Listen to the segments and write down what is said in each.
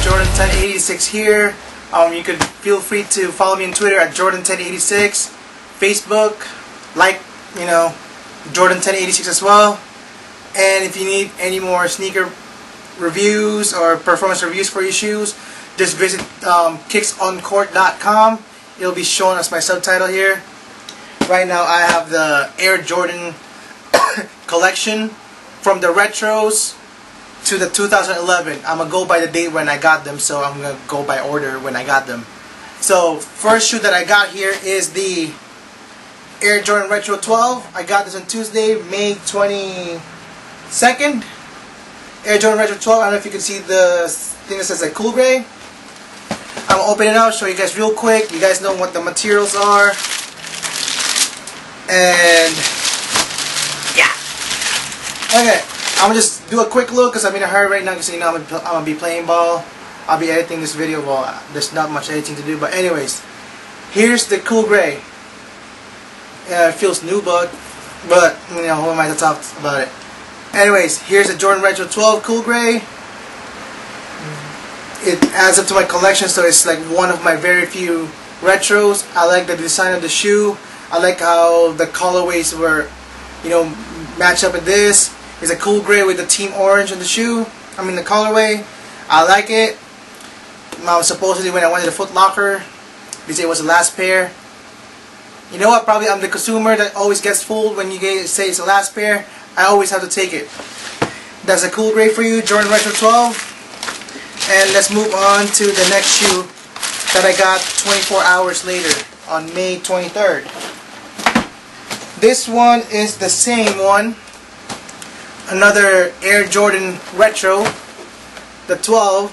Jordan 1086 here. You can feel free to follow me on Twitter at Jordan 1086, Facebook, Jordan 1086 as well. And if you need any more sneaker reviews or performance reviews for your shoes, just visit kicksoncourt.com. It'll be shown as my subtitle here. Right now I have the Air Jordan collection from the retros to the 2011. I'm gonna go by the date when I got them, so I'm gonna go by order when I got them. So first shoe that I got here is the Air Jordan Retro 12. I got this on Tuesday, May 22nd. Air Jordan Retro 12. I don't know if you can see the thing that says like Cool Gray. I'm gonna open it out, show you guys real quick. You guys know what the materials are. And yeah. Okay, I'm gonna just do a quick look because I'm in a hurry right now because I'm gonna be playing ball. I'll be editing this video. Well, there's not much editing to do, but anyways, here's the Cool Gray. It feels new, but who am I to talk about it? Anyways, here's the Jordan Retro 12 Cool Gray. It adds up to my collection, so it's like one of my very few retros. I like the design of the shoe. I like how the colorways were, match up with this. It's a Cool Gray with the team orange on the shoe. I mean the colorway. I like it. Supposedly when I went to the Foot Locker, they say it was the last pair. You know what? Probably I'm the consumer that always gets fooled when you say it's the last pair. I always have to take it. That's a Cool Gray for you, Jordan Retro 12. And let's move on to the next shoe that I got 24 hours later on May 23rd. This one is the same one. Another Air Jordan Retro, the 12.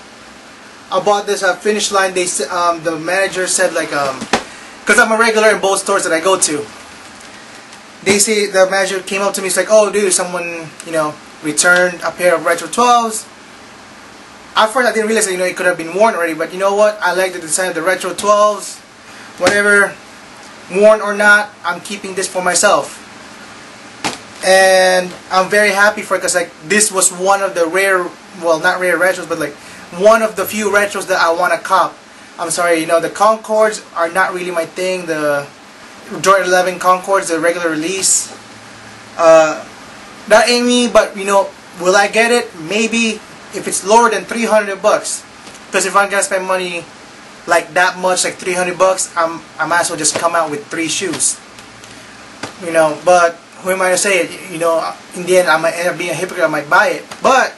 I bought this at Finish Line. They the manager said because I'm a regular in both stores that I go to. They say the manager came up to me. He's like, "Oh, dude, someone returned a pair of Retro 12s." At first, I didn't realize that it could have been worn already. But you know what? I like the design of the Retro 12s. Whatever, worn or not, I'm keeping this for myself. And I'm very happy for it because this was one of the rare, well, not rare retros, but one of the few retros that I want to cop. I'm sorry, the Concords are not really my thing. The Jordan 11 Concords, the regular release, that ain't me. But will I get it? Maybe if it's lower than 300 bucks. Because if I'm gonna spend money like that much, like 300 bucks, I might as well just come out with 3 shoes. But who am I to say it? In the end, I might end up being a hypocrite. I might buy it. But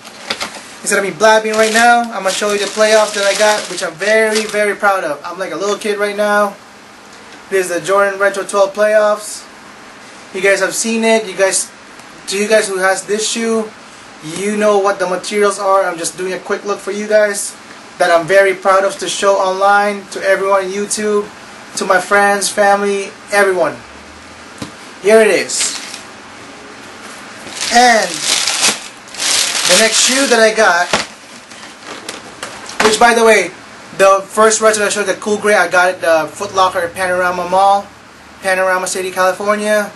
instead of me blabbing right now, I'm gonna show you the playoff that I got, which I'm very, very proud of. I'm like a little kid right now. This is the Jordan Retro 12 playoffs. You guys have seen it. You guys who has this shoe, you know what the materials are. I'm just doing a quick look for you guys that I'm very proud of to show online to everyone on YouTube, to my friends, family, everyone. Here it is. And the next shoe that I got, which by the way, the first retro I showed, the Cool Gray, I got it at the Foot Locker at Panorama Mall, Panorama City, California.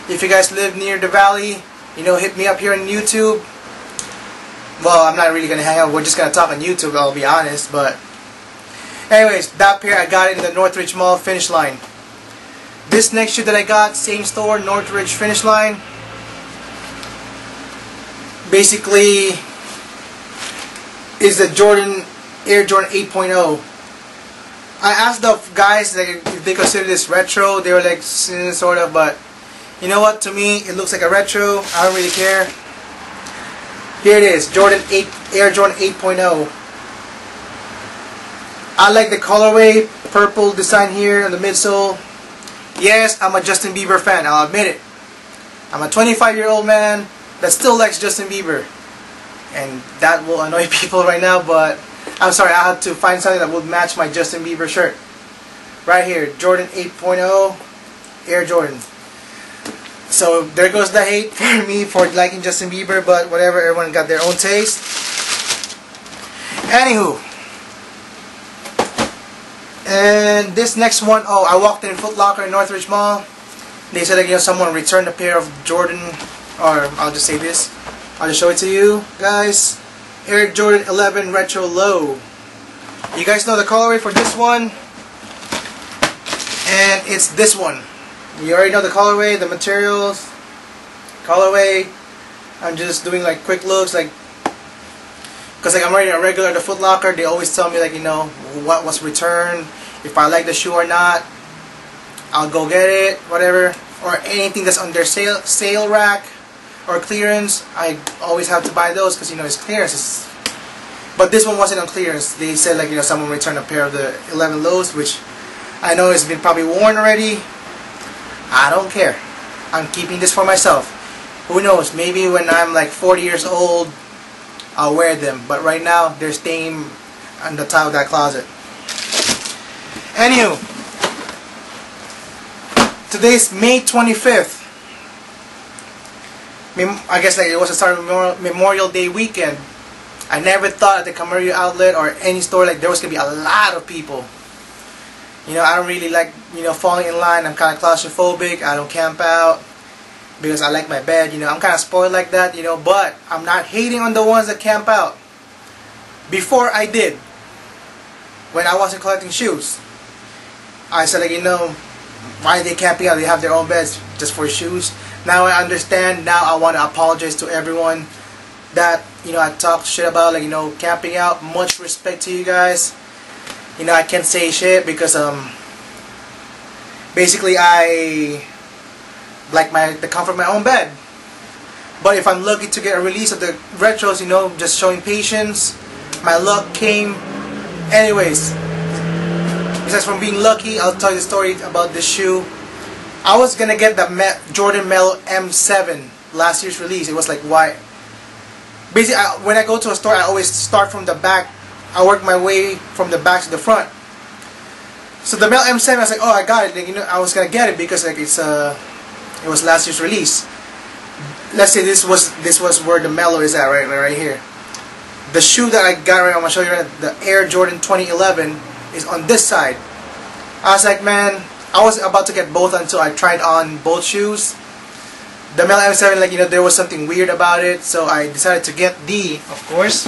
If you guys live near the valley, hit me up here on YouTube. Well, I'm not really going to hang out. We're just going to talk on YouTube, I'll be honest. But anyways, that pair, I got it in the Northridge Mall Finish Line. This next shoe that I got, same store, Northridge Finish Line. Basically, is the Air Jordan 8.0. I asked the guys if they consider this retro. They were like, sort of, but you know what? To me, it looks like a retro. I don't really care. Here it is, Air Jordan 8.0. I like the colorway, purple design here on the midsole. Yes, I'm a Justin Bieber fan, I'll admit it. I'm a 25-year-old man that still likes Justin Bieber. And that will annoy people right now, but I'm sorry, I had to find something that would match my Justin Bieber shirt. Right here, Jordan 8.0, Air Jordan. So there goes the hate for me for liking Justin Bieber, but whatever, everyone got their own taste. Anywho, and this next one, I walked in Foot Locker in Northridge Mall. They said someone returned a pair of Jordan, or I'll just say this, I'll just show it to you guys. Air Jordan 11 Retro Low. You guys know the colorway for this one, and it's this one. You already know the colorway, the materials, colorway. I'm just doing like quick looks, like, because like I'm wearing a regular at the Foot Locker. They always tell me, like, you know, what was returned, if I like the shoe or not. I'll go get it, whatever, or anything that's on their sale rack or clearance. I always have to buy those because, you know, it's clearance. But this one wasn't on clearance. They said, like, you know, someone returned a pair of the 11 lows, which I know has been probably worn already. I don't care. I'm keeping this for myself. Who knows? Maybe when I'm like 40 years old, I'll wear them. But right now, they're staying on the top of that closet. Anywho, today's May 25th. I guess like it was the start of Memorial Day weekend. I never thought at the Camarillo outlet or any store like there was gonna be a lot of people. You know, I don't really like, you know, falling in line. I'm kind of claustrophobic. I don't camp out because I like my bed. You know, I'm kind of spoiled like that. You know, but I'm not hating on the ones that camp out. Before I did, when I wasn't collecting shoes, I said, like, you know, why are they camping out? They have their own beds just for shoes. Now I understand. Now I want to apologize to everyone that, you know, I talked shit about, like, you know, camping out. Much respect to you guys. You know, I can't say shit because basically I like the comfort of my own bed. But if I'm lucky to get a release of the retros, you know, just showing patience, my luck came. Anyways, besides from being lucky, I'll tell you the story about this shoe. I was gonna get the Jordan Melo M7, last year's release. It was like white. Basically, when I go to a store, I always start from the back. I work my way from the back to the front. So the Melo M7, I was like, oh, I got it. Like, you know, I was gonna get it because like it was last year's release. Let's say this was where the Melo is at, right here. The shoe that I got right now, I'm gonna show you right now, the Air Jordan 2011 is on this side. I was like, man, I was about to get both until I tried on both shoes. The Melo M7, like, you know, there was something weird about it, so I decided to get the, of course,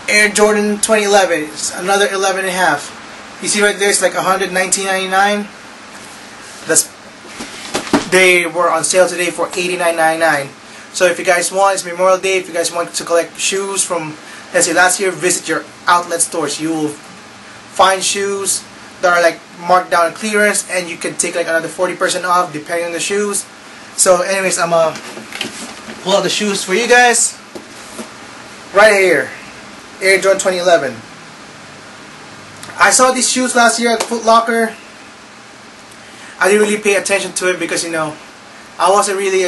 Air Jordan 2011. It's another 11.5. You see right there, it's like $119.99. They were on sale today for $89.99. So if you guys want, it's Memorial Day. If you guys want to collect shoes from, let's say, last year, visit your outlet stores. You will find shoes that are like marked down clearance, and you can take like another 40% off depending on the shoes. So anyways, I'm gonna pull out the shoes for you guys. Right here, Air Jordan 2011. I saw these shoes last year at Foot Locker. I didn't really pay attention to it because, you know, I wasn't really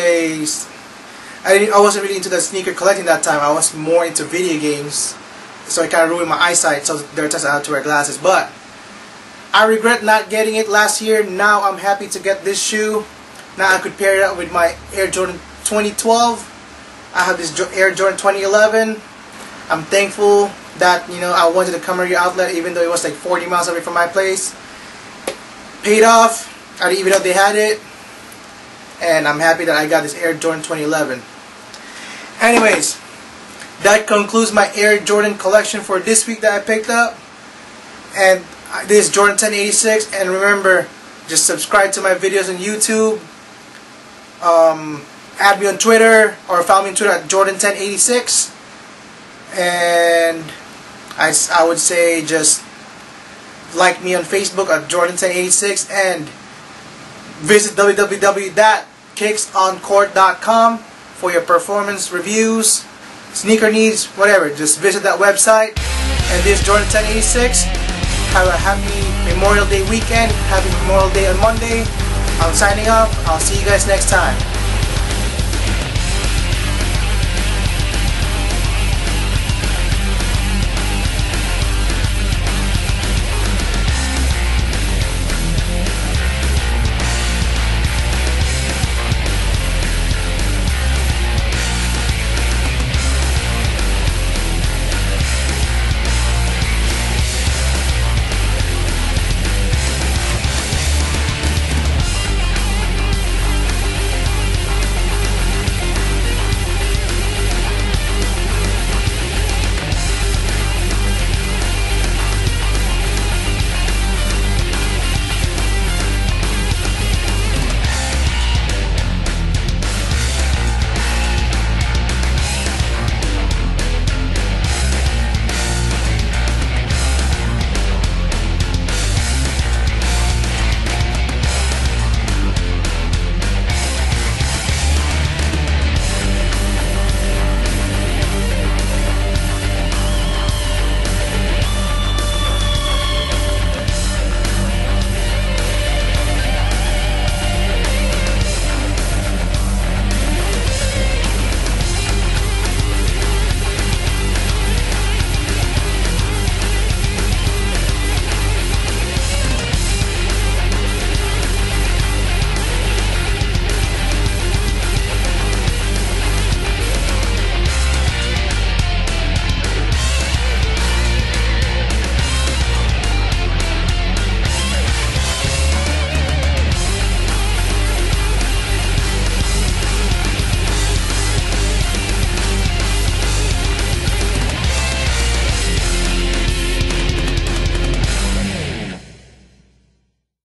into the sneaker collecting that time. I was more into video games, so it kind of ruined my eyesight. So there are times I had to wear glasses. But I regret not getting it last year. Now I'm happy to get this shoe. Now I could pair it up with my Air Jordan 2012. I have this Air Jordan 2011. I'm thankful that, you know, I went to the Camarillo outlet even though it was like 40 miles away from my place. Paid off. I didn't even know they had it. And I'm happy that I got this Air Jordan 2011. Anyways, that concludes my Air Jordan collection for this week that I picked up. And this is Jordan 1086. And remember, just subscribe to my videos on YouTube. Add me on Twitter or follow me on Twitter at Jordan 1086. And I would say just like me on Facebook at Jordan 1086 and visit www.kicksoncourt.com for your performance reviews, sneaker needs, whatever. Just visit that website. And this is Jordan 1086. Have a happy Memorial Day weekend. Happy Memorial Day on Monday. I'm signing off. I'll see you guys next time.